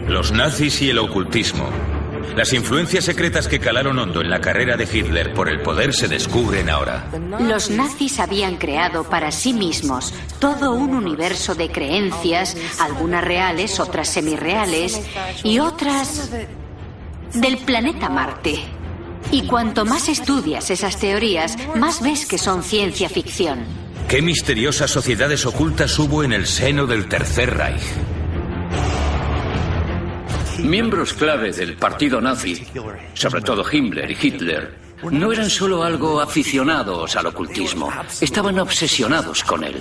Los nazis y el ocultismo. Las influencias secretas que calaron hondo en la carrera de Hitler por el poder se descubren ahora. Los nazis habían creado para sí mismos todo un universo de creencias, algunas reales, otras semirreales y otras del planeta Marte. Y cuanto más estudias esas teorías, más ves que son ciencia ficción. ¿Qué misteriosas sociedades ocultas hubo en el seno del Tercer Reich? Miembros clave del partido nazi, sobre todo Himmler y Hitler, no eran solo algo aficionados al ocultismo, estaban obsesionados con él.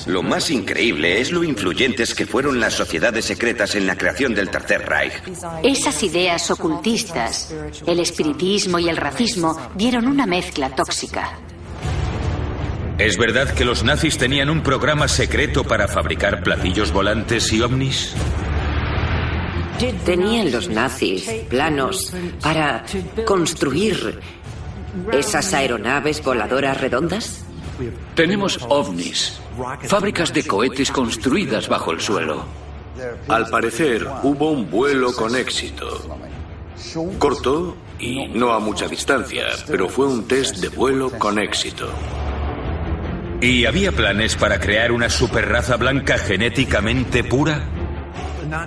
Lo más increíble es lo influyentes que fueron las sociedades secretas en la creación del Tercer Reich. Esas ideas ocultistas, el espiritismo y el racismo dieron una mezcla tóxica. ¿Es verdad que los nazis tenían un programa secreto para fabricar platillos volantes y ovnis? ¿Tenían los nazis planos para construir esas aeronaves voladoras redondas? Tenemos ovnis, fábricas de cohetes construidas bajo el suelo. Al parecer, hubo un vuelo con éxito. Corto y no a mucha distancia, pero fue un test de vuelo con éxito. ¿Y había planes para crear una superraza blanca genéticamente pura?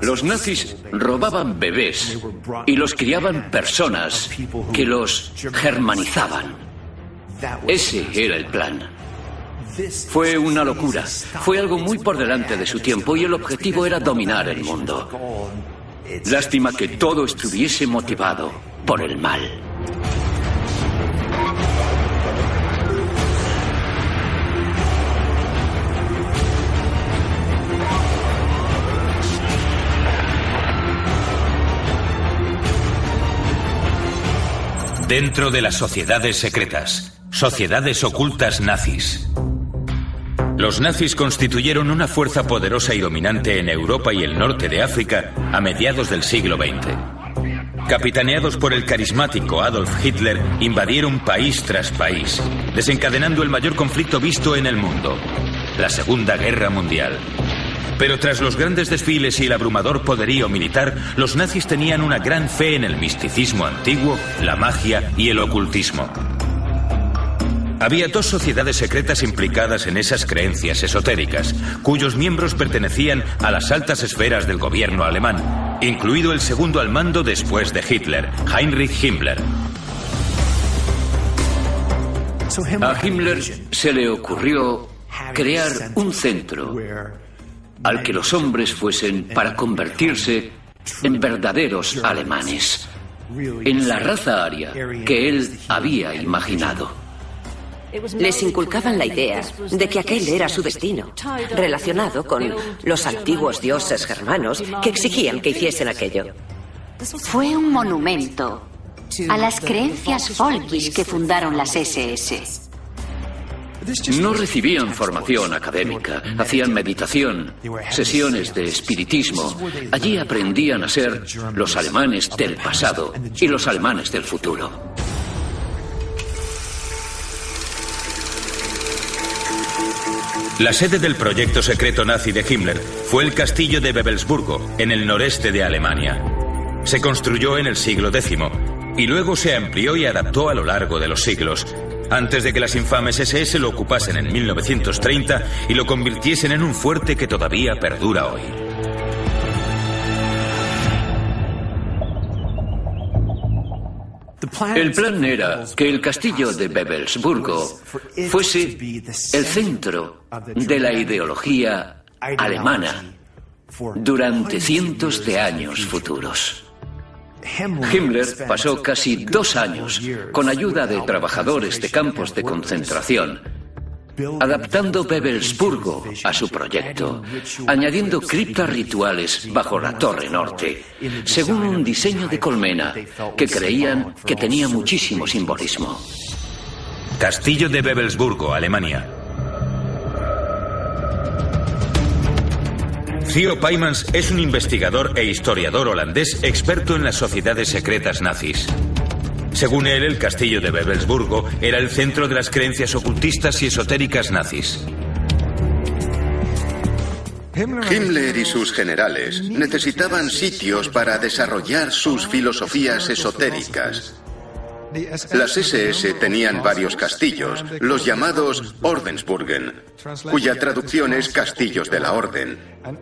Los nazis robaban bebés y los criaban personas que los germanizaban. Ese era el plan. Fue una locura. Fue algo muy por delante de su tiempo y el objetivo era dominar el mundo. Lástima que todo estuviese motivado por el mal. Dentro de las sociedades secretas, sociedades ocultas nazis. Los nazis constituyeron una fuerza poderosa y dominante en Europa y el norte de África a mediados del siglo XX. Capitaneados por el carismático Adolf Hitler, invadieron país tras país, desencadenando el mayor conflicto visto en el mundo, la Segunda Guerra Mundial. Pero tras los grandes desfiles y el abrumador poderío militar, los nazis tenían una gran fe en el misticismo antiguo, la magia y el ocultismo. Había dos sociedades secretas implicadas en esas creencias esotéricas, cuyos miembros pertenecían a las altas esferas del gobierno alemán, incluido el segundo al mando después de Hitler, Heinrich Himmler. A Himmler se le ocurrió crear un centro al que los hombres fuesen para convertirse en verdaderos alemanes, en la raza aria que él había imaginado. Les inculcaban la idea de que aquel era su destino, relacionado con los antiguos dioses germanos que exigían que hiciesen aquello. Fue un monumento a las creencias folkis que fundaron las SS. No recibían formación académica, hacían meditación, sesiones de espiritismo. Allí aprendían a ser los alemanes del pasado y los alemanes del futuro. La sede del proyecto secreto nazi de Himmler fue el castillo de Wewelsburgo, en el noreste de Alemania. Se construyó en el siglo X y luego se amplió y adaptó a lo largo de los siglos, antes de que las infames SS lo ocupasen en 1930 y lo convirtiesen en un fuerte que todavía perdura hoy. El plan era que el castillo de Wewelsburgo fuese el centro de la ideología alemana durante cientos de años futuros. Himmler pasó casi 2 años con ayuda de trabajadores de campos de concentración, adaptando Wewelsburgo a su proyecto, añadiendo criptas rituales bajo la torre norte, según un diseño de colmena que creían que tenía muchísimo simbolismo. Castillo de Wewelsburgo, Alemania. Theo Peymans es un investigador e historiador holandés experto en las sociedades secretas nazis. Según él, el castillo de Wewelsburgo era el centro de las creencias ocultistas y esotéricas nazis. Himmler y sus generales necesitaban sitios para desarrollar sus filosofías esotéricas. Las SS tenían varios castillos, los llamados Ordensburgen, cuya traducción es castillos de la orden.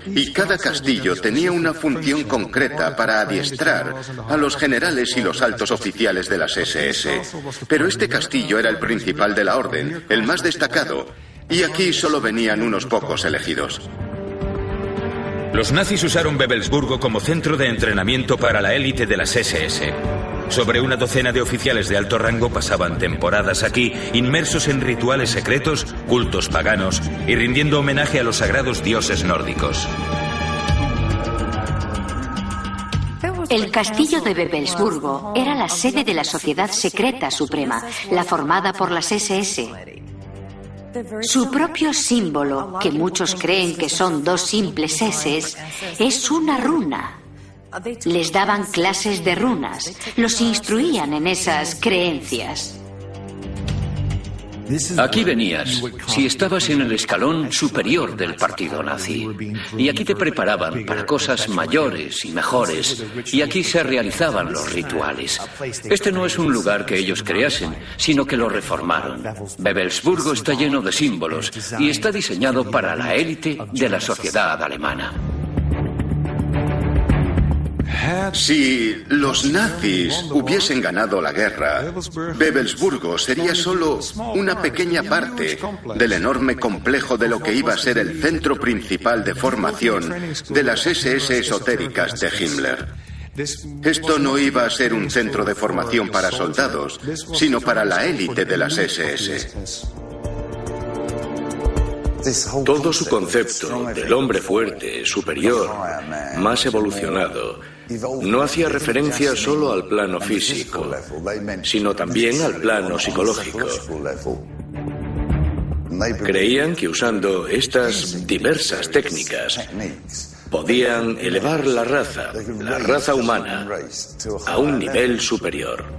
Y cada castillo tenía una función concreta para adiestrar a los generales y los altos oficiales de las SS. Pero este castillo era el principal de la orden, el más destacado, y aquí solo venían unos pocos elegidos. Los nazis usaron Wewelsburgo como centro de entrenamiento para la élite de las SS. Sobre una docena de oficiales de alto rango pasaban temporadas aquí, inmersos en rituales secretos, cultos paganos y rindiendo homenaje a los sagrados dioses nórdicos. El castillo de Wewelsburgo era la sede de la Sociedad Secreta Suprema, la formada por las SS. Su propio símbolo, que muchos creen que son dos simples S's, es una runa. Les daban clases de runas, los instruían en esas creencias. Aquí venías si estabas en el escalón superior del partido nazi. Y aquí te preparaban para cosas mayores y mejores. Y aquí se realizaban los rituales. Este no es un lugar que ellos creasen, sino que lo reformaron. Wewelsburgo está lleno de símbolos y está diseñado para la élite de la sociedad alemana. Si los nazis hubiesen ganado la guerra, Wewelsburgo sería solo una pequeña parte del enorme complejo de lo que iba a ser el centro principal de formación de las SS esotéricas de Himmler. Esto no iba a ser un centro de formación para soldados, sino para la élite de las SS. Todo su concepto del hombre fuerte, superior, más evolucionado, no hacía referencia solo al plano físico, sino también al plano psicológico. Creían que usando estas diversas técnicas podían elevar la raza humana, a un nivel superior.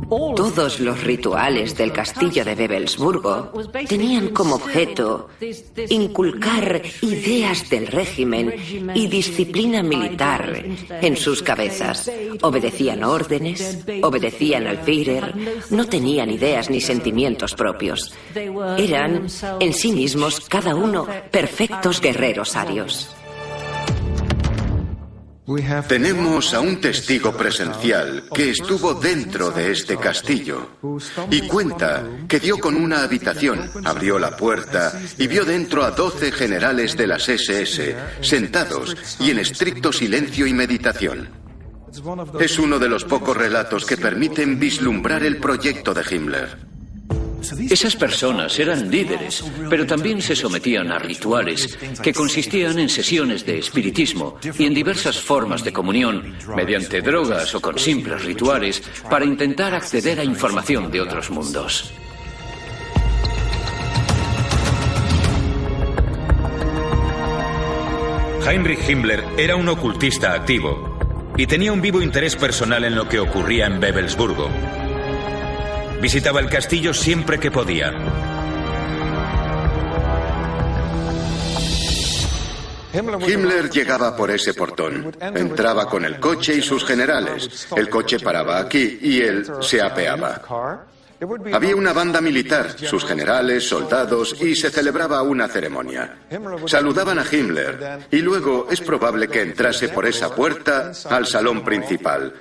Todos los rituales del castillo de Wewelsburgo tenían como objeto inculcar ideas del régimen y disciplina militar en sus cabezas. Obedecían órdenes, obedecían al Führer, no tenían ideas ni sentimientos propios. Eran, en sí mismos, cada uno, perfectos guerreros arios. Tenemos a un testigo presencial que estuvo dentro de este castillo y cuenta que dio con una habitación, abrió la puerta y vio dentro a 12 generales de las SS sentados y en estricto silencio y meditación. Es uno de los pocos relatos que permiten vislumbrar el proyecto de Himmler. Esas personas eran líderes, pero también se sometían a rituales que consistían en sesiones de espiritismo y en diversas formas de comunión, mediante drogas o con simples rituales, para intentar acceder a información de otros mundos. Heinrich Himmler era un ocultista activo y tenía un vivo interés personal en lo que ocurría en Wewelsburgo. Visitaba el castillo siempre que podía. Himmler llegaba por ese portón. Entraba con el coche y sus generales. El coche paraba aquí y él se apeaba. Había una banda militar, sus generales, soldados, y se celebraba una ceremonia. Saludaban a Himmler y luego es probable que entrase por esa puerta al salón principal,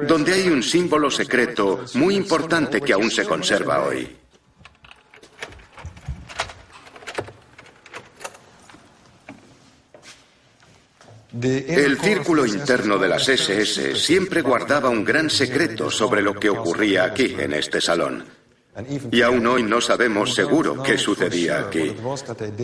donde hay un símbolo secreto muy importante que aún se conserva hoy. El círculo interno de las SS siempre guardaba un gran secreto sobre lo que ocurría aquí, en este salón. Y aún hoy no sabemos seguro qué sucedía aquí.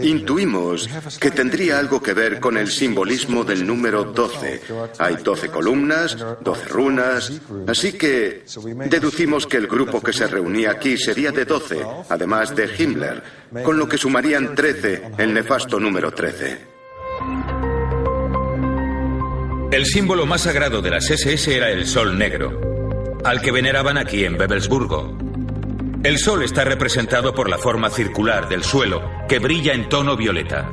Intuimos que tendría algo que ver con el simbolismo del número 12. Hay 12 columnas, 12 runas, así que deducimos que el grupo que se reunía aquí sería de 12, además de Himmler, con lo que sumarían 13, el nefasto número 13. El símbolo más sagrado de las SS era el Sol Negro, al que veneraban aquí en Wewelsburgo. El Sol está representado por la forma circular del suelo, que brilla en tono violeta.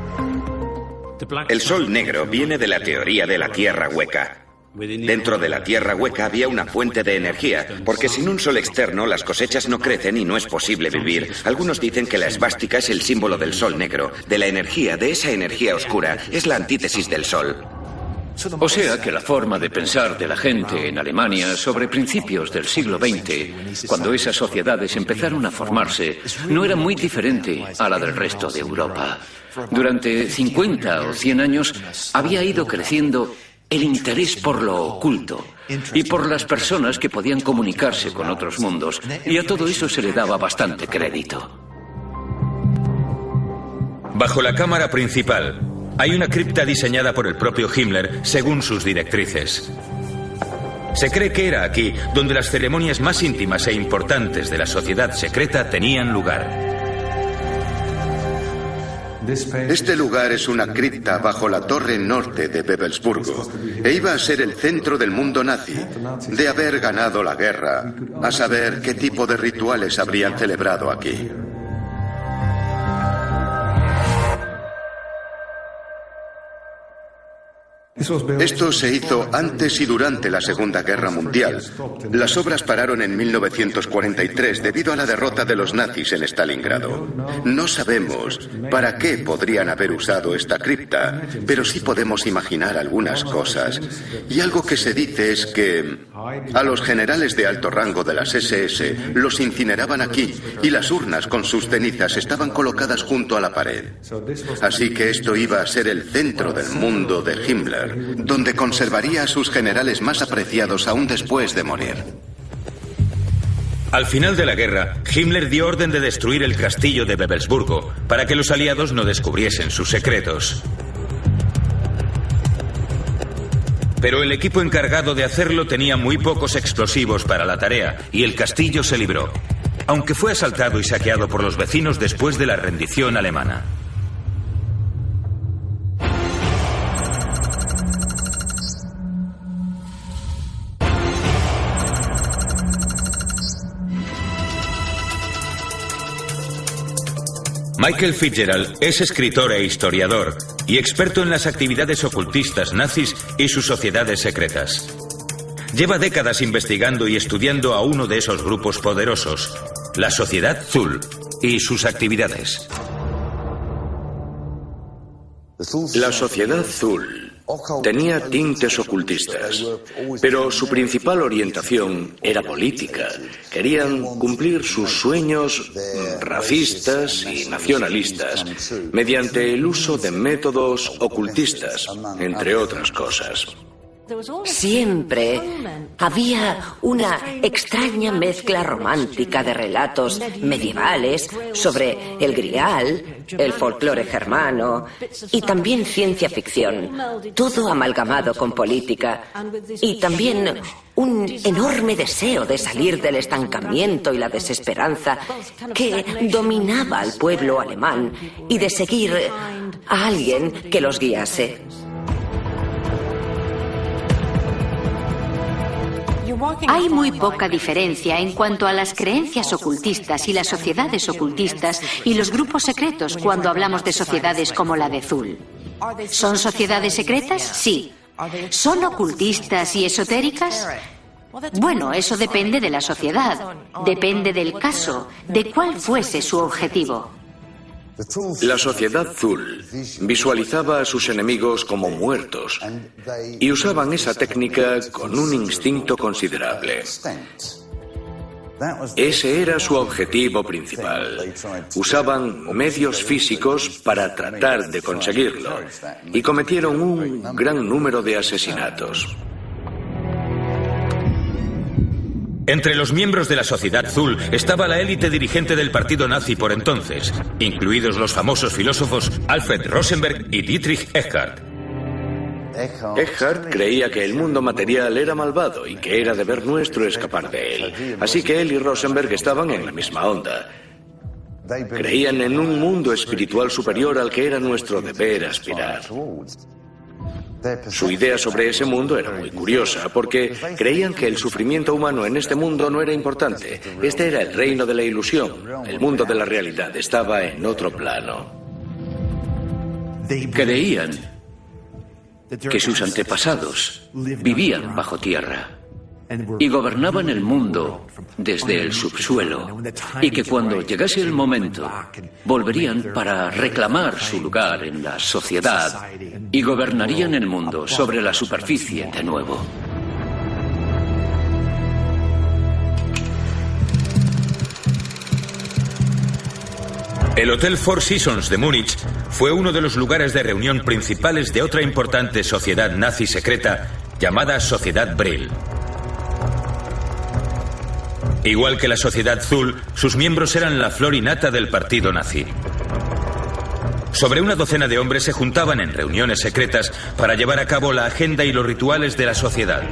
El Sol negro viene de la teoría de la Tierra hueca. Dentro de la Tierra hueca había una fuente de energía, porque sin un sol externo las cosechas no crecen y no es posible vivir. Algunos dicen que la esvástica es el símbolo del Sol negro, de la energía, de esa energía oscura. Es la antítesis del Sol. O sea que la forma de pensar de la gente en Alemania sobre principios del siglo XX, cuando esas sociedades empezaron a formarse, no era muy diferente a la del resto de Europa. Durante 50 o 100 años había ido creciendo el interés por lo oculto y por las personas que podían comunicarse con otros mundos, y a todo eso se le daba bastante crédito. Bajo la cámara principal hay una cripta diseñada por el propio Himmler según sus directrices. Se cree que era aquí donde las ceremonias más íntimas e importantes de la sociedad secreta tenían lugar. Este lugar es una cripta bajo la torre norte de Wewelsburgo e iba a ser el centro del mundo nazi. De haber ganado la guerra, a saber qué tipo de rituales habrían celebrado aquí. Esto se hizo antes y durante la Segunda Guerra Mundial. Las obras pararon en 1943 debido a la derrota de los nazis en Stalingrado. No sabemos para qué podrían haber usado esta cripta, pero sí podemos imaginar algunas cosas. Y algo que se dice es que a los generales de alto rango de las SS los incineraban aquí y las urnas con sus cenizas estaban colocadas junto a la pared. Así que esto iba a ser el centro del mundo de Himmler, donde conservaría a sus generales más apreciados aún después de morir. Al final de la guerra, Himmler dio orden de destruir el castillo de Wewelsburgo para que los aliados no descubriesen sus secretos. Pero el equipo encargado de hacerlo tenía muy pocos explosivos para la tarea y el castillo se libró, aunque fue asaltado y saqueado por los vecinos después de la rendición alemana. Michael Fitzgerald es escritor e historiador y experto en las actividades ocultistas nazis y sus sociedades secretas. Lleva décadas investigando y estudiando a uno de esos grupos poderosos, la Sociedad Thule, y sus actividades. La Sociedad Thule tenía tintes ocultistas, pero su principal orientación era política. Querían cumplir sus sueños racistas y nacionalistas mediante el uso de métodos ocultistas, entre otras cosas. Siempre había una extraña mezcla romántica de relatos medievales sobre el Grial, el folclore germano y también ciencia ficción, todo amalgamado con política, y también un enorme deseo de salir del estancamiento y la desesperanza que dominaba al pueblo alemán y de seguir a alguien que los guiase. Hay muy poca diferencia en cuanto a las creencias ocultistas y las sociedades ocultistas y los grupos secretos cuando hablamos de sociedades como la de Thule. ¿Son sociedades secretas? Sí. ¿Son ocultistas y esotéricas? Bueno, eso depende de la sociedad, depende del caso, de cuál fuese su objetivo. La Sociedad Thule visualizaba a sus enemigos como muertos y usaban esa técnica con un instinto considerable. Ese era su objetivo principal. Usaban medios físicos para tratar de conseguirlo y cometieron un gran número de asesinatos. Entre los miembros de la Sociedad Thule estaba la élite dirigente del partido nazi por entonces, incluidos los famosos filósofos Alfred Rosenberg y Dietrich Eckart. Eckart creía que el mundo material era malvado y que era deber nuestro escapar de él. Así que él y Rosenberg estaban en la misma onda. Creían en un mundo espiritual superior al que era nuestro deber aspirar. Su idea sobre ese mundo era muy curiosa, porque creían que el sufrimiento humano en este mundo no era importante. Este era el reino de la ilusión. El mundo de la realidad estaba en otro plano. Creían que sus antepasados vivían bajo tierra y gobernaban el mundo desde el subsuelo, y que cuando llegase el momento volverían para reclamar su lugar en la sociedad y gobernarían el mundo sobre la superficie de nuevo. El Hotel Four Seasons de Múnich fue uno de los lugares de reunión principales de otra importante sociedad nazi secreta llamada Sociedad Brill. Igual que la Sociedad Zool, sus miembros eran la flor y nata del partido nazi. Sobre una docena de hombres se juntaban en reuniones secretas para llevar a cabo la agenda y los rituales de la sociedad.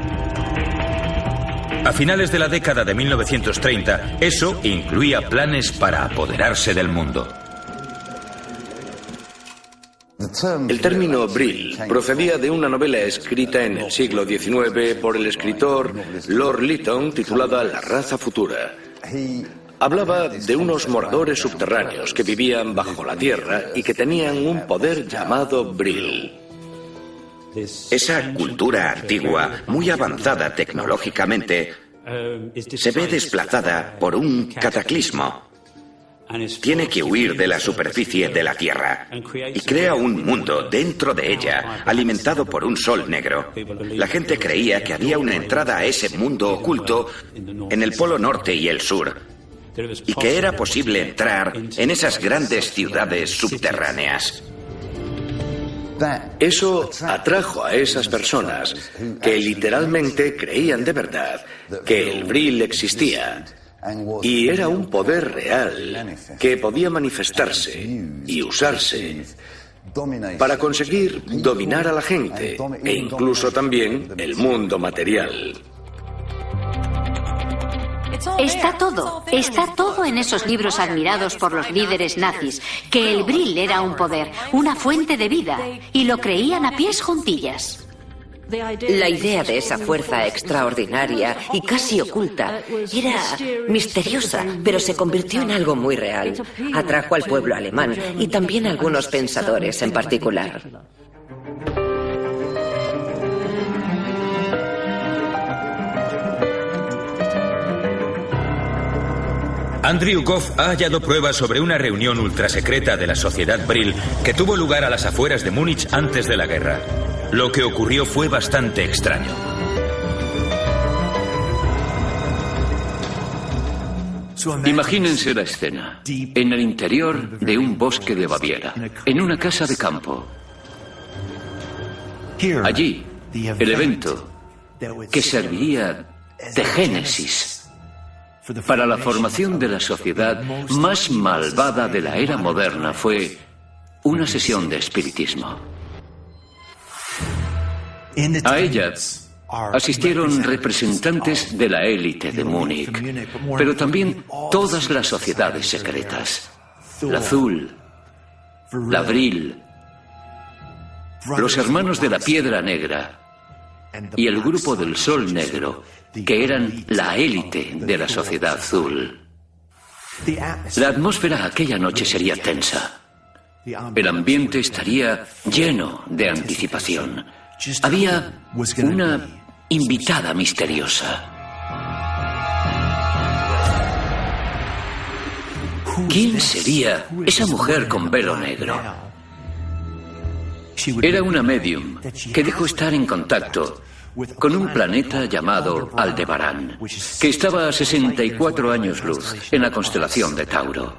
A finales de la década de 1930, eso incluía planes para apoderarse del mundo. El término Brill procedía de una novela escrita en el siglo XIX por el escritor Lord Lytton titulada La raza futura. Hablaba de unos moradores subterráneos que vivían bajo la tierra y que tenían un poder llamado Brill. Esa cultura antigua, muy avanzada tecnológicamente, se ve desplazada por un cataclismo. Tiene que huir de la superficie de la Tierra y crea un mundo dentro de ella, alimentado por un sol negro. La gente creía que había una entrada a ese mundo oculto en el Polo Norte y el Sur, y que era posible entrar en esas grandes ciudades subterráneas. Eso atrajo a esas personas que literalmente creían de verdad que el Brill existía y era un poder real que podía manifestarse y usarse para conseguir dominar a la gente e incluso también el mundo material. Está todo en esos libros admirados por los líderes nazis, que el Brill era un poder, una fuente de vida, y lo creían a pies juntillas. La idea de esa fuerza extraordinaria y casi oculta era misteriosa, pero se convirtió en algo muy real. Atrajo al pueblo alemán y también a algunos pensadores en particular. Andrew Goff ha hallado pruebas sobre una reunión ultrasecreta de la Sociedad Brill que tuvo lugar a las afueras de Múnich antes de la guerra. Lo que ocurrió fue bastante extraño. Imagínense la escena, en el interior de un bosque de Baviera, en una casa de campo. Allí, el evento que serviría de génesis para la formación de la sociedad más malvada de la era moderna fue una sesión de espiritismo. A ella asistieron representantes de la élite de Múnich, pero también todas las sociedades secretas. La Zool, la Brill, los hermanos de la Piedra Negra y el grupo del Sol Negro, que eran la élite de la sociedad Zool. La atmósfera aquella noche sería tensa. El ambiente estaría lleno de anticipación. Había una invitada misteriosa. ¿Quién sería esa mujer con velo negro? Era una medium que dijo estar en contacto con un planeta llamado Aldebarán, que estaba a 64 años luz en la constelación de Tauro.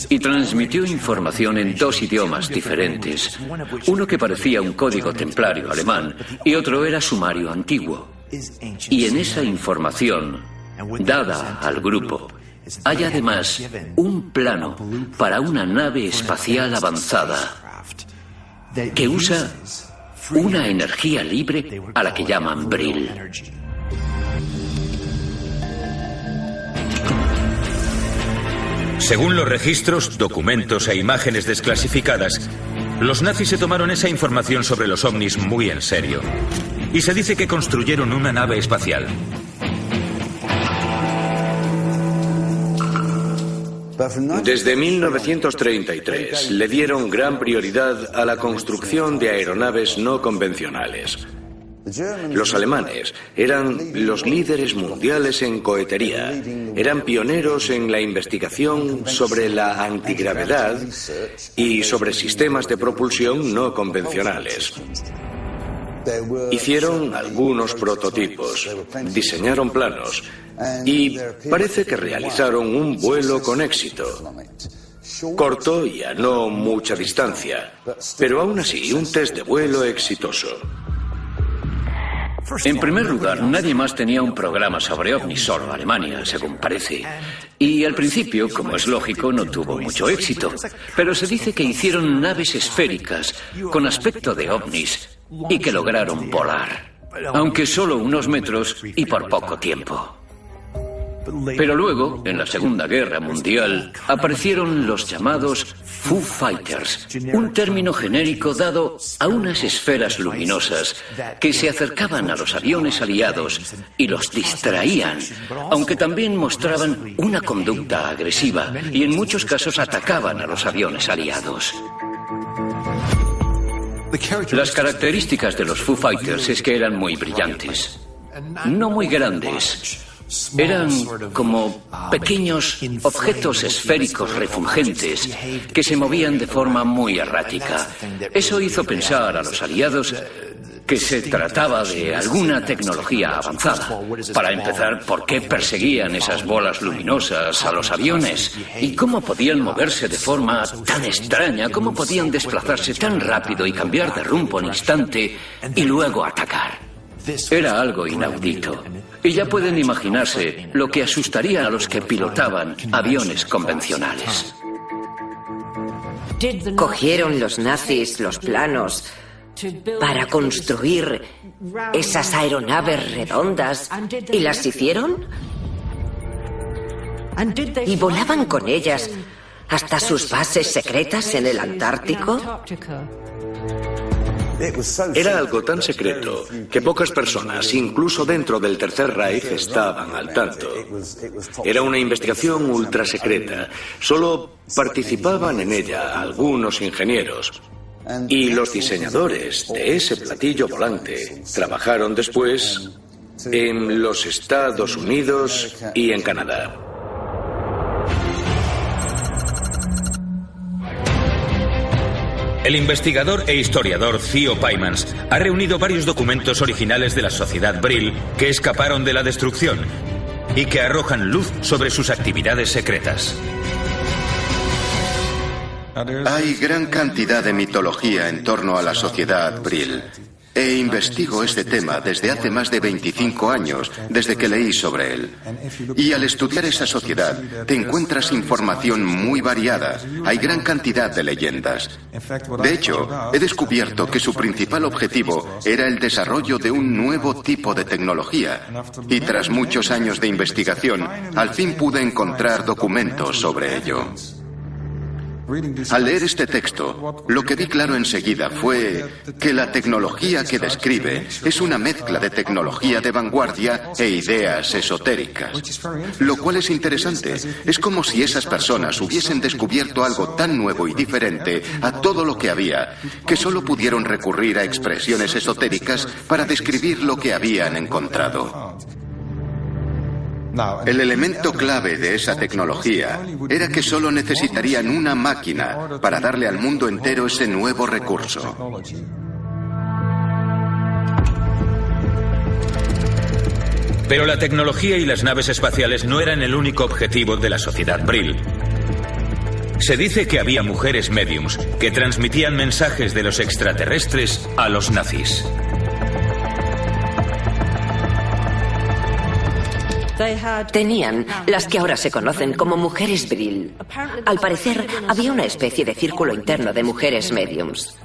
Y transmitió información en dos idiomas diferentes, uno que parecía un código templario alemán y otro era sumario antiguo. Y en esa información, dada al grupo, hay además un plano para una nave espacial avanzada que usa una energía libre a la que llaman Brill. Según los registros, documentos e imágenes desclasificadas, Los nazis se tomaron esa información sobre los ovnis muy en serio. Y se dice que construyeron una nave espacial. Desde 1933 le dieron gran prioridad a la construcción de aeronaves no convencionales. Los alemanes eran los líderes mundiales en cohetería, eran pioneros en la investigación sobre la antigravedad y sobre sistemas de propulsión no convencionales. Hicieron algunos prototipos, diseñaron planos y parece que realizaron un vuelo con éxito. Corto y a no mucha distancia, pero aún así un test de vuelo exitoso. En primer lugar, nadie más tenía un programa sobre ovnis, solo Alemania, según parece. Y al principio, como es lógico, no tuvo mucho éxito. Pero se dice que hicieron naves esféricas con aspecto de ovnis y que lograron volar, aunque solo unos metros y por poco tiempo. Pero luego, en la Segunda Guerra Mundial, aparecieron los llamados Foo Fighters, un término genérico dado a unas esferas luminosas que se acercaban a los aviones aliados y los distraían, aunque también mostraban una conducta agresiva y en muchos casos atacaban a los aviones aliados. Las características de los Foo Fighters es que eran muy brillantes, no muy grandes. Eran como pequeños objetos esféricos refulgentes que se movían de forma muy errática. Eso hizo pensar a los aliados que se trataba de alguna tecnología avanzada. Para empezar, ¿por qué perseguían esas bolas luminosas a los aviones? ¿Y cómo podían moverse de forma tan extraña? ¿Cómo podían desplazarse tan rápido y cambiar de rumbo en instante y luego atacar? Era algo inaudito. Y ya pueden imaginarse lo que asustaría a los que pilotaban aviones convencionales. ¿Cogieron los nazis los planos para construir esas aeronaves redondas y las hicieron? ¿Y volaban con ellas hasta sus bases secretas en el Antártico? Era algo tan secreto que pocas personas, incluso dentro del Tercer Reich, estaban al tanto. Era una investigación ultra secreta. Solo participaban en ella algunos ingenieros. Y los diseñadores de ese platillo volante trabajaron después en los Estados Unidos y en Canadá. El investigador e historiador Theo Peymans ha reunido varios documentos originales de la Sociedad Brill que escaparon de la destrucción y que arrojan luz sobre sus actividades secretas. Hay gran cantidad de mitología en torno a la Sociedad Brill. Investigo este tema desde hace más de 25 años, desde que leí sobre él. Y al estudiar esa sociedad, te encuentras información muy variada. Hay gran cantidad de leyendas. De hecho, he descubierto que su principal objetivo era el desarrollo de un nuevo tipo de tecnología. Y tras muchos años de investigación, al fin pude encontrar documentos sobre ello. Al leer este texto, lo que vi claro enseguida fue que la tecnología que describe es una mezcla de tecnología de vanguardia e ideas esotéricas. Lo cual es interesante. Es como si esas personas hubiesen descubierto algo tan nuevo y diferente a todo lo que había, que solo pudieron recurrir a expresiones esotéricas para describir lo que habían encontrado. El elemento clave de esa tecnología era que solo necesitarían una máquina para darle al mundo entero ese nuevo recurso. Pero la tecnología y las naves espaciales no eran el único objetivo de la Sociedad Brill. Se dice que había mujeres médiums que transmitían mensajes de los extraterrestres a los nazis. Tenían las que ahora se conocen como mujeres Brill. Al parecer, había una especie de círculo interno de mujeres mediums.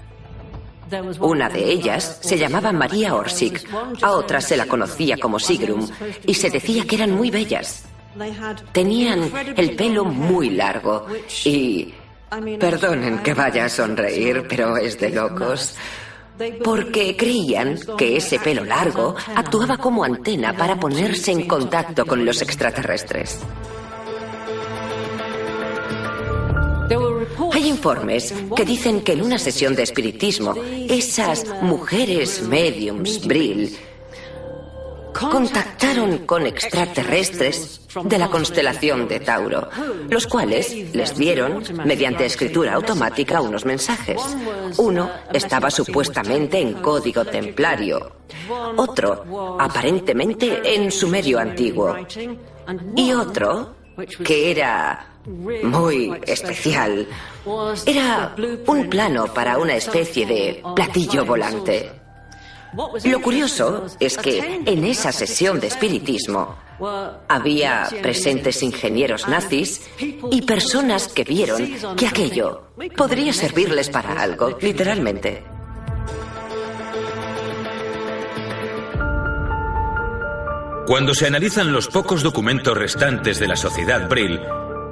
Una de ellas se llamaba María Orsic, a otra se la conocía como Sigrun, y se decía que eran muy bellas. Tenían el pelo muy largo y Perdonen que vaya a sonreír, pero es de locos. Porque creían que ese pelo largo actuaba como antena para ponerse en contacto con los extraterrestres. Hay informes que dicen que en una sesión de espiritismo, esas mujeres mediums Brill contactaron con extraterrestres de la constelación de Tauro, los cuales les dieron, mediante escritura automática, unos mensajes. Uno estaba supuestamente en código templario, otro, aparentemente, en sumerio antiguo, y otro, que era muy especial, era un plano para una especie de platillo volante. Lo curioso es que en esa sesión de espiritismo había presentes ingenieros nazis y personas que vieron que aquello podría servirles para algo, literalmente. Cuando se analizan los pocos documentos restantes de la sociedad Brill,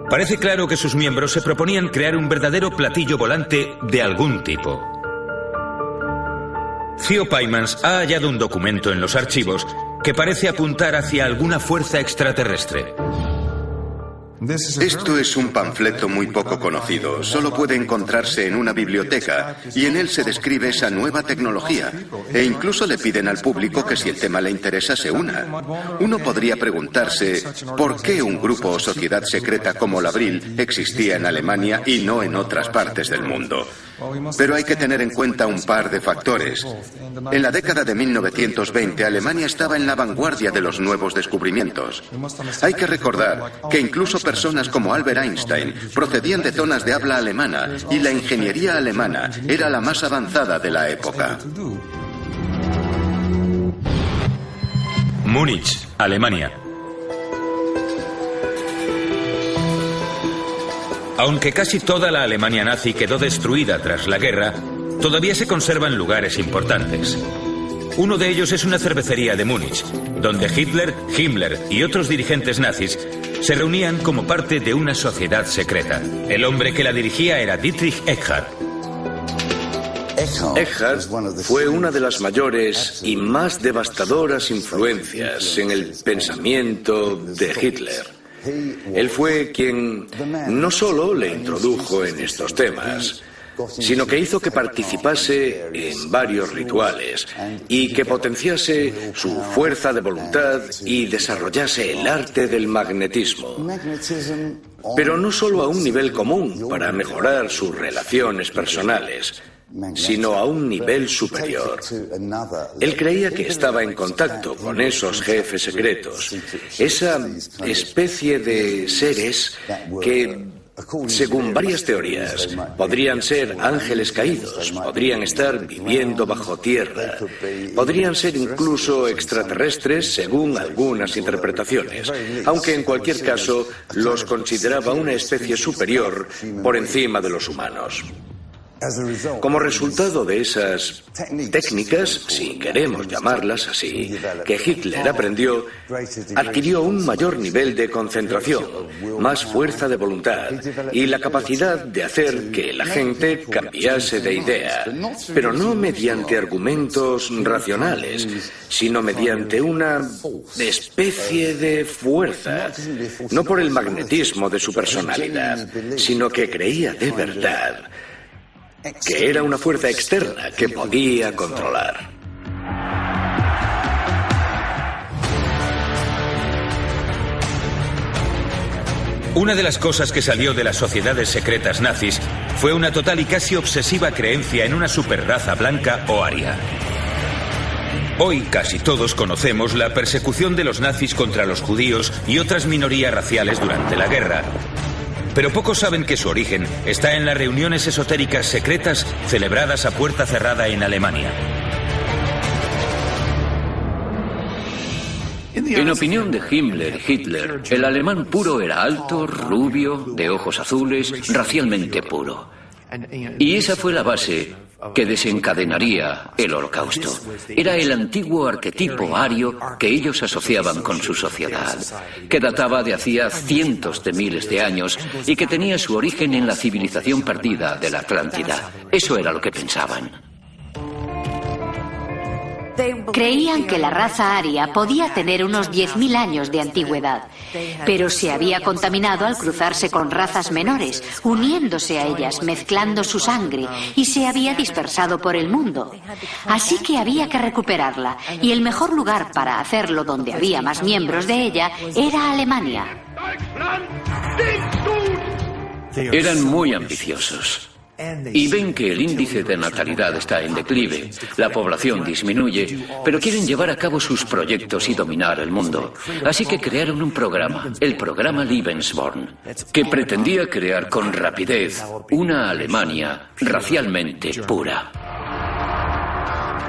parece claro que sus miembros se proponían crear un verdadero platillo volante de algún tipo. Theo Paimans ha hallado un documento en los archivos que parece apuntar hacia alguna fuerza extraterrestre. Esto es un panfleto muy poco conocido, solo puede encontrarse en una biblioteca y en él se describe esa nueva tecnología e incluso le piden al público que si el tema le interesa se una. Uno podría preguntarse por qué un grupo o sociedad secreta como la Brill existía en Alemania y no en otras partes del mundo. Pero hay que tener en cuenta un par de factores. En la década de 1920, Alemania estaba en la vanguardia de los nuevos descubrimientos. Hay que recordar que incluso personas como Albert Einstein procedían de zonas de habla alemana y la ingeniería alemana era la más avanzada de la época. Múnich, Alemania. Aunque casi toda la Alemania nazi quedó destruida tras la guerra, todavía se conservan lugares importantes. Uno de ellos es una cervecería de Múnich, donde Hitler, Himmler y otros dirigentes nazis se reunían como parte de una sociedad secreta. El hombre que la dirigía era Dietrich Eckart. Eckart fue una de las mayores y más devastadoras influencias en el pensamiento de Hitler. Él fue quien no solo le introdujo en estos temas, sino que hizo que participase en varios rituales y que potenciase su fuerza de voluntad y desarrollase el arte del magnetismo. Pero no solo a un nivel común para mejorar sus relaciones personales, sino a un nivel superior. Él creía que estaba en contacto con esos jefes secretos, esa especie de seres que, según varias teorías, podrían ser ángeles caídos, podrían estar viviendo bajo tierra, podrían ser incluso extraterrestres según algunas interpretaciones, aunque en cualquier caso los consideraba una especie superior por encima de los humanos. Como resultado de esas técnicas, si queremos llamarlas así, que Hitler aprendió, adquirió un mayor nivel de concentración, más fuerza de voluntad y la capacidad de hacer que la gente cambiase de idea, pero no mediante argumentos racionales, sino mediante una especie de fuerza, no por el magnetismo de su personalidad, sino que creía de verdad que era una fuerza externa que podía controlar. Una de las cosas que salió de las sociedades secretas nazis fue una total y casi obsesiva creencia en una superraza blanca o aria. Hoy casi todos conocemos la persecución de los nazis contra los judíos y otras minorías raciales durante la guerra. Pero pocos saben que su origen está en las reuniones esotéricas secretas celebradas a puerta cerrada en Alemania. En opinión de Himmler y Hitler, el alemán puro era alto, rubio, de ojos azules, racialmente puro. Y esa fue la base que desencadenaría el Holocausto. Era el antiguo arquetipo ario que ellos asociaban con su sociedad, que databa de hacía cientos de miles de años y que tenía su origen en la civilización perdida de la Atlántida. Eso era lo que pensaban. Creían que la raza aria podía tener unos 10.000 años de antigüedad, pero se había contaminado al cruzarse con razas menores, uniéndose a ellas, mezclando su sangre, y se había dispersado por el mundo. Así que había que recuperarla, y el mejor lugar para hacerlo, donde había más miembros de ella, era Alemania. Eran muy ambiciosos. Y ven que el índice de natalidad está en declive, la población disminuye, pero quieren llevar a cabo sus proyectos y dominar el mundo. Así que crearon un programa, el programa Lebensborn, que pretendía crear con rapidez una Alemania racialmente pura.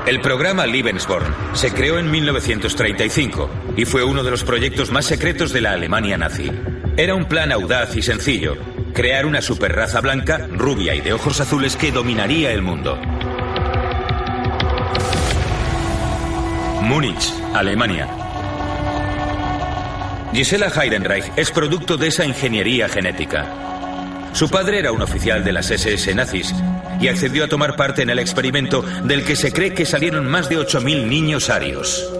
El programa Lebensborn se creó en 1935 y fue uno de los proyectos más secretos de la Alemania nazi. Era un plan audaz y sencillo: crear una superraza blanca, rubia y de ojos azules que dominaría el mundo. Múnich, Alemania. Gisela Heidenreich es producto de esa ingeniería genética. Su padre era un oficial de las SS nazis y accedió a tomar parte en el experimento del que se cree que salieron más de 8.000 niños arios.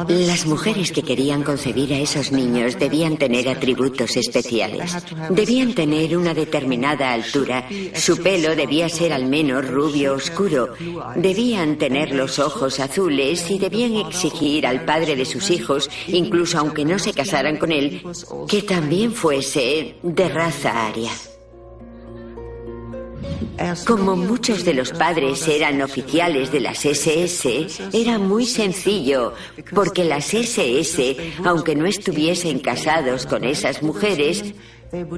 Las mujeres que querían concebir a esos niños debían tener atributos especiales. Debían tener una determinada altura, su pelo debía ser al menos rubio oscuro, debían tener los ojos azules y debían exigir al padre de sus hijos, incluso aunque no se casaran con él, que también fuese de raza aria. Como muchos de los padres eran oficiales de las SS, era muy sencillo, porque las SS, aunque no estuviesen casados con esas mujeres,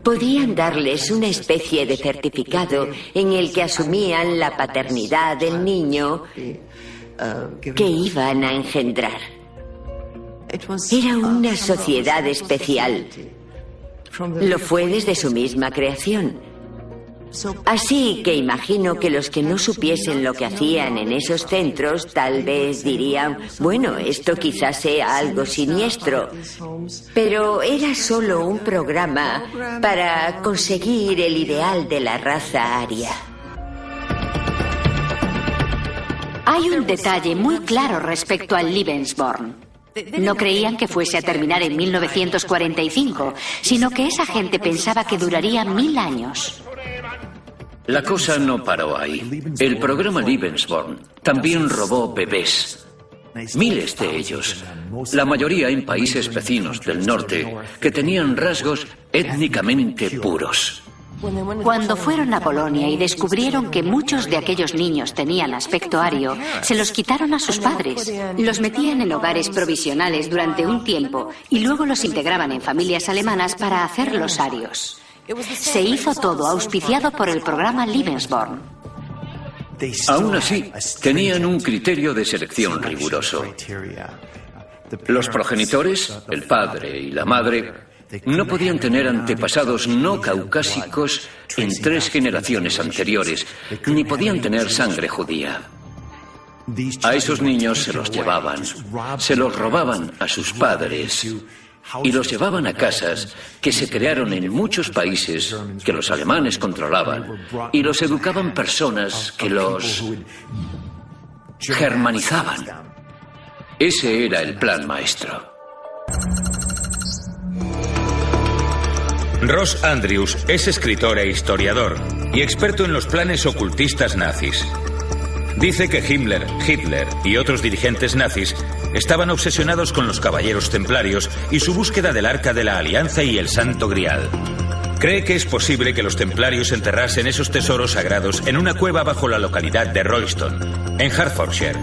podían darles una especie de certificado en el que asumían la paternidad del niño que iban a engendrar. Era una sociedad especial. Lo fue desde su misma creación. Así que imagino que los que no supiesen lo que hacían en esos centros tal vez dirían, bueno, esto quizás sea algo siniestro, pero era solo un programa para conseguir el ideal de la raza aria. Hay un detalle muy claro respecto al Lebensborn. No creían que fuese a terminar en 1945, sino que esa gente pensaba que duraría 1000 años. La cosa no paró ahí. El programa Lebensborn también robó bebés. Miles de ellos, la mayoría en países vecinos del norte, que tenían rasgos étnicamente puros. Cuando fueron a Polonia y descubrieron que muchos de aquellos niños tenían aspecto ario, se los quitaron a sus padres. Los metían en hogares provisionales durante un tiempo y luego los integraban en familias alemanas para hacerlos arios. Se hizo todo auspiciado por el programa Lebensborn. Aún así, tenían un criterio de selección riguroso. Los progenitores, el padre y la madre, no podían tener antepasados no caucásicos en 3 generaciones anteriores, ni podían tener sangre judía. A esos niños se los llevaban, se los robaban a sus padres y los llevaban a casas que se crearon en muchos países que los alemanes controlaban y los educaban personas que los germanizaban. Ese era el plan maestro. Ross Andrews es escritor e historiador y experto en los planes ocultistas nazis. Dice que Himmler, Hitler y otros dirigentes nazis estaban obsesionados con los caballeros templarios y su búsqueda del Arca de la Alianza y el Santo Grial. Cree que es posible que los templarios enterrasen esos tesoros sagrados en una cueva bajo la localidad de Royston, en Hertfordshire,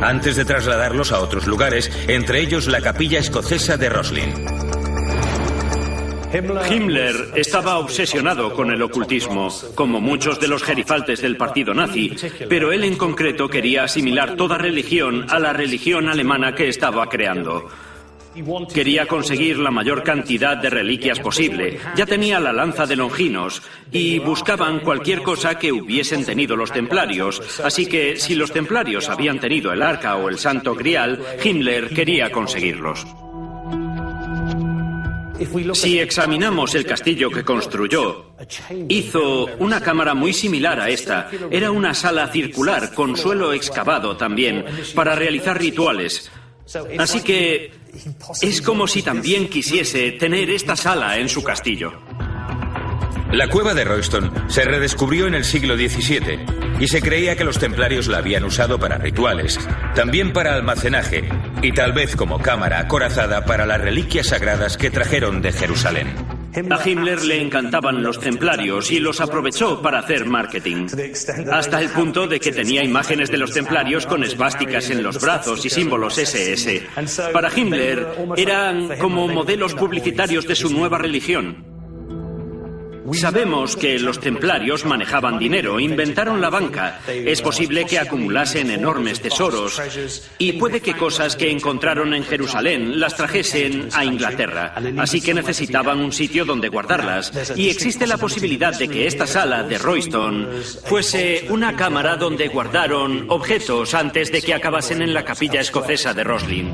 antes de trasladarlos a otros lugares, entre ellos la capilla escocesa de Roslin. Himmler estaba obsesionado con el ocultismo, como muchos de los gerifaltes del partido nazi, pero él en concreto quería asimilar toda religión a la religión alemana que estaba creando. Quería conseguir la mayor cantidad de reliquias posible. Ya tenía la lanza de Longinos y buscaban cualquier cosa que hubiesen tenido los templarios. Así que si los templarios habían tenido el arca o el Santo Grial, Himmler quería conseguirlos. Si examinamos el castillo que construyó, hizo una cámara muy similar a esta. Era una sala circular con suelo excavado también para realizar rituales. Así que es como si también quisiese tener esta sala en su castillo. La cueva de Royston se redescubrió en el siglo XVII y se creía que los templarios la habían usado para rituales, también para almacenaje y tal vez como cámara acorazada para las reliquias sagradas que trajeron de Jerusalén. A Himmler le encantaban los templarios y los aprovechó para hacer marketing. Hasta el punto de que tenía imágenes de los templarios con esvásticas en los brazos y símbolos SS. Para Himmler eran como modelos publicitarios de su nueva religión. Sabemos que los templarios manejaban dinero, inventaron la banca. Es posible que acumulasen enormes tesoros y puede que cosas que encontraron en Jerusalén las trajesen a Inglaterra. Así que necesitaban un sitio donde guardarlas. Y existe la posibilidad de que esta sala de Royston fuese una cámara donde guardaron objetos antes de que acabasen en la capilla escocesa de Roslin.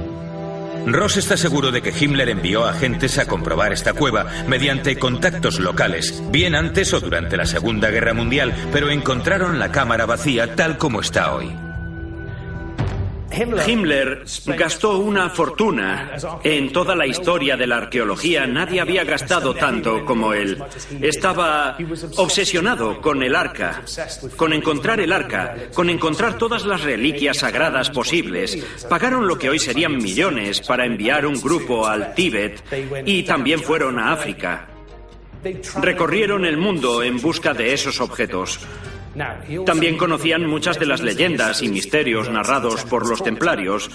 Ross está seguro de que Himmler envió agentes a comprobar esta cueva mediante contactos locales, bien antes o durante la Segunda Guerra Mundial, pero encontraron la cámara vacía tal como está hoy. Himmler gastó una fortuna. En toda la historia de la arqueología nadie había gastado tanto como él. Estaba obsesionado con el arca, con encontrar el arca, con encontrar todas las reliquias sagradas posibles. Pagaron lo que hoy serían millones para enviar un grupo al Tíbet y también fueron a África. Recorrieron el mundo en busca de esos objetos. También conocían muchas de las leyendas y misterios narrados por los templarios,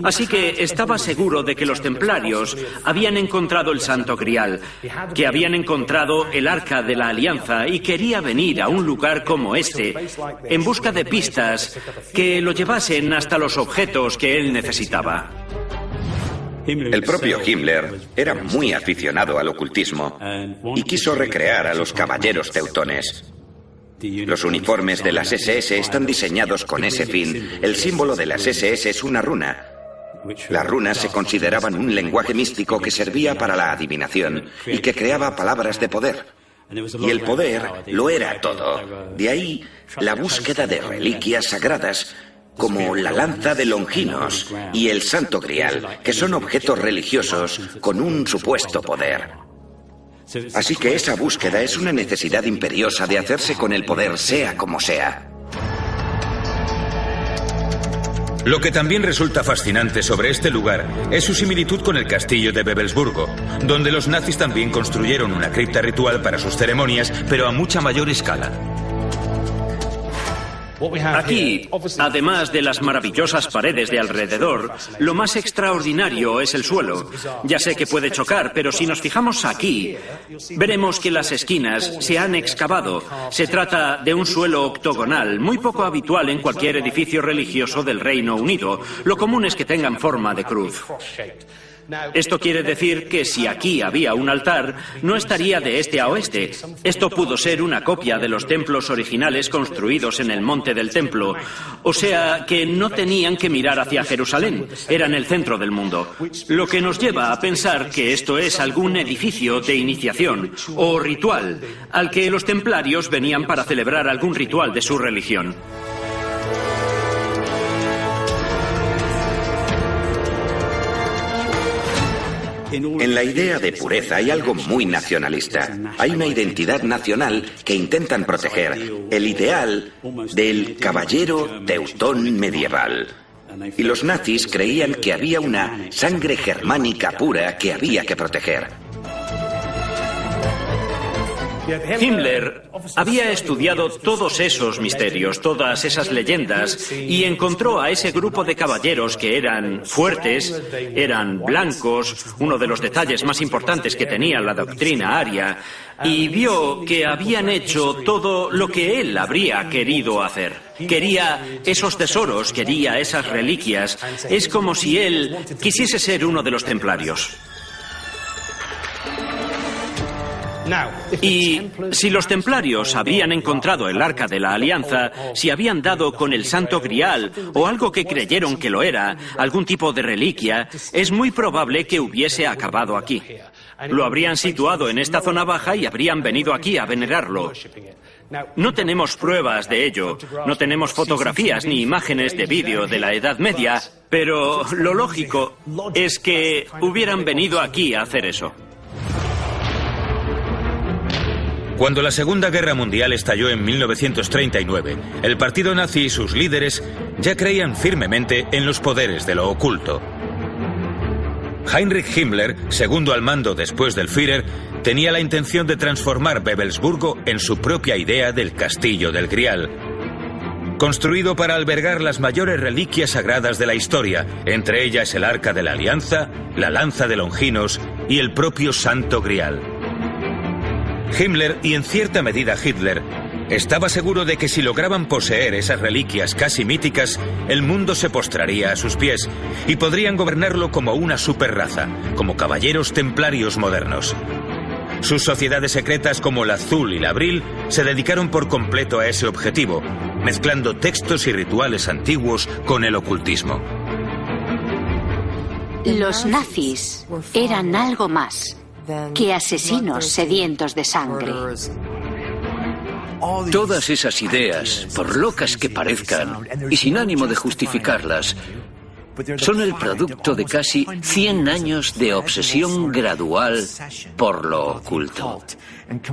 así que estaba seguro de que los templarios habían encontrado el Santo Grial, que habían encontrado el Arca de la Alianza y quería venir a un lugar como este en busca de pistas que lo llevasen hasta los objetos que él necesitaba. El propio Himmler era muy aficionado al ocultismo y quiso recrear a los caballeros teutones. Los uniformes de las SS están diseñados con ese fin. El símbolo de las SS es una runa. Las runas se consideraban un lenguaje místico que servía para la adivinación y que creaba palabras de poder. Y el poder lo era todo. De ahí la búsqueda de reliquias sagradas, como la lanza de Longinos y el Santo Grial, que son objetos religiosos con un supuesto poder. Así que esa búsqueda es una necesidad imperiosa de hacerse con el poder, sea como sea. Lo que también resulta fascinante sobre este lugar es su similitud con el castillo de Wewelsburgo, donde los nazis también construyeron una cripta ritual para sus ceremonias, pero a mucha mayor escala. Aquí, además de las maravillosas paredes de alrededor, lo más extraordinario es el suelo. Ya sé que puede chocar, pero si nos fijamos aquí, veremos que las esquinas se han excavado. Se trata de un suelo octogonal, muy poco habitual en cualquier edificio religioso del Reino Unido. Lo común es que tengan forma de cruz. Esto quiere decir que si aquí había un altar, no estaría de este a oeste. Esto pudo ser una copia de los templos originales construidos en el Monte del Templo. O sea, que no tenían que mirar hacia Jerusalén. Eran el centro del mundo. Lo que nos lleva a pensar que esto es algún edificio de iniciación o ritual, al que los templarios venían para celebrar algún ritual de su religión. En la idea de pureza hay algo muy nacionalista. Hay una identidad nacional que intentan proteger, el ideal del caballero teutón medieval. Y los nazis creían que había una sangre germánica pura que había que proteger. Himmler había estudiado todos esos misterios, todas esas leyendas, y encontró a ese grupo de caballeros que eran fuertes, eran blancos, uno de los detalles más importantes que tenía la doctrina aria, y vio que habían hecho todo lo que él habría querido hacer. Quería esos tesoros, quería esas reliquias. Es como si él quisiese ser uno de los templarios. Y si los templarios habían encontrado el Arca de la Alianza, si habían dado con el Santo Grial o algo que creyeron que lo era, algún tipo de reliquia, es muy probable que hubiese acabado aquí. Lo habrían situado en esta zona baja y habrían venido aquí a venerarlo. No tenemos pruebas de ello, no tenemos fotografías ni imágenes de vídeo de la Edad Media, pero lo lógico es que hubieran venido aquí a hacer eso. Cuando la Segunda Guerra Mundial estalló en 1939, el partido nazi y sus líderes ya creían firmemente en los poderes de lo oculto. Heinrich Himmler, segundo al mando después del Führer, tenía la intención de transformar Wewelsburgo en su propia idea del Castillo del Grial, construido para albergar las mayores reliquias sagradas de la historia, entre ellas el Arca de la Alianza, la Lanza de Longinos y el propio Santo Grial. Himmler, y en cierta medida Hitler, estaba seguro de que si lograban poseer esas reliquias casi míticas, el mundo se postraría a sus pies y podrían gobernarlo como una superraza, como caballeros templarios modernos. Sus sociedades secretas como la Azul y la Abril se dedicaron por completo a ese objetivo, mezclando textos y rituales antiguos con el ocultismo. Los nazis eran algo más que asesinos sedientos de sangre. Todas esas ideas, por locas que parezcan, y sin ánimo de justificarlas, son el producto de casi 100 años de obsesión gradual por lo oculto.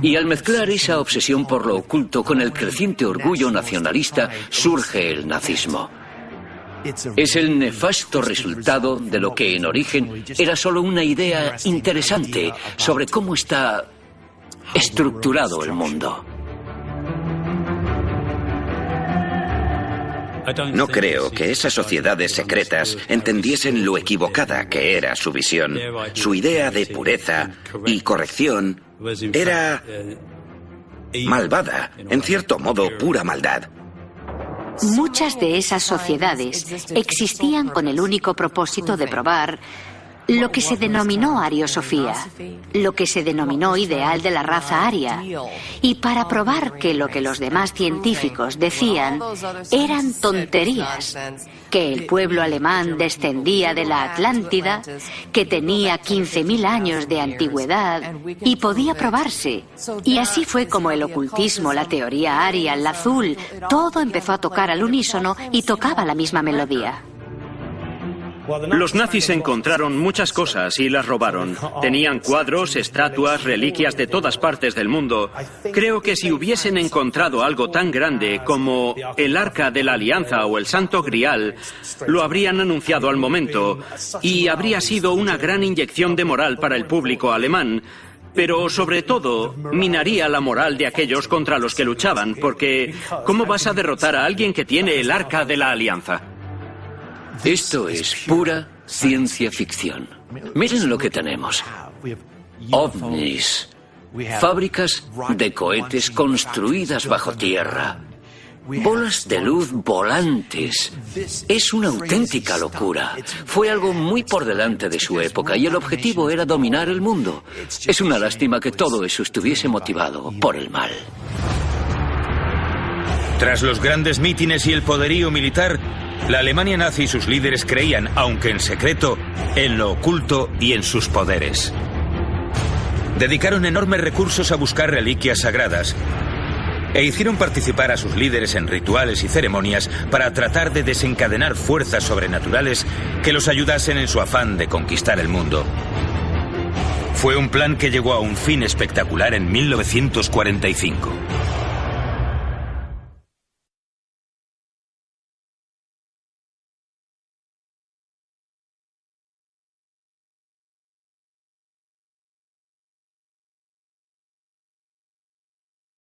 Y al mezclar esa obsesión por lo oculto con el creciente orgullo nacionalista, surge el nazismo. Es el nefasto resultado de lo que en origen era solo una idea interesante sobre cómo está estructurado el mundo. No creo que esas sociedades secretas entendiesen lo equivocada que era su visión. Su idea de pureza y corrección era malvada, en cierto modo pura maldad. Muchas de esas sociedades existían con el único propósito de probar lo que se denominó ariosofía, lo que se denominó ideal de la raza aria, y para probar que lo que los demás científicos decían eran tonterías, que el pueblo alemán descendía de la Atlántida, que tenía 15.000 años de antigüedad y podía probarse. Y así fue como el ocultismo, la teoría aria, la azul, todo empezó a tocar al unísono y tocaba la misma melodía. Los nazis encontraron muchas cosas y las robaron. Tenían cuadros, estatuas, reliquias de todas partes del mundo. Creo que si hubiesen encontrado algo tan grande como el Arca de la Alianza o el Santo Grial, lo habrían anunciado al momento y habría sido una gran inyección de moral para el público alemán. Pero sobre todo, minaría la moral de aquellos contra los que luchaban, porque ¿cómo vas a derrotar a alguien que tiene el Arca de la Alianza? Esto es pura ciencia ficción. Miren lo que tenemos. OVNIs, fábricas de cohetes construidas bajo tierra, bolas de luz volantes. Es una auténtica locura. Fue algo muy por delante de su época y el objetivo era dominar el mundo. Es una lástima que todo eso estuviese motivado por el mal. Tras los grandes mítines y el poderío militar, la Alemania nazi y sus líderes creían, aunque en secreto, en lo oculto y en sus poderes. Dedicaron enormes recursos a buscar reliquias sagradas e hicieron participar a sus líderes en rituales y ceremonias para tratar de desencadenar fuerzas sobrenaturales que los ayudasen en su afán de conquistar el mundo. Fue un plan que llegó a un fin espectacular en 1945.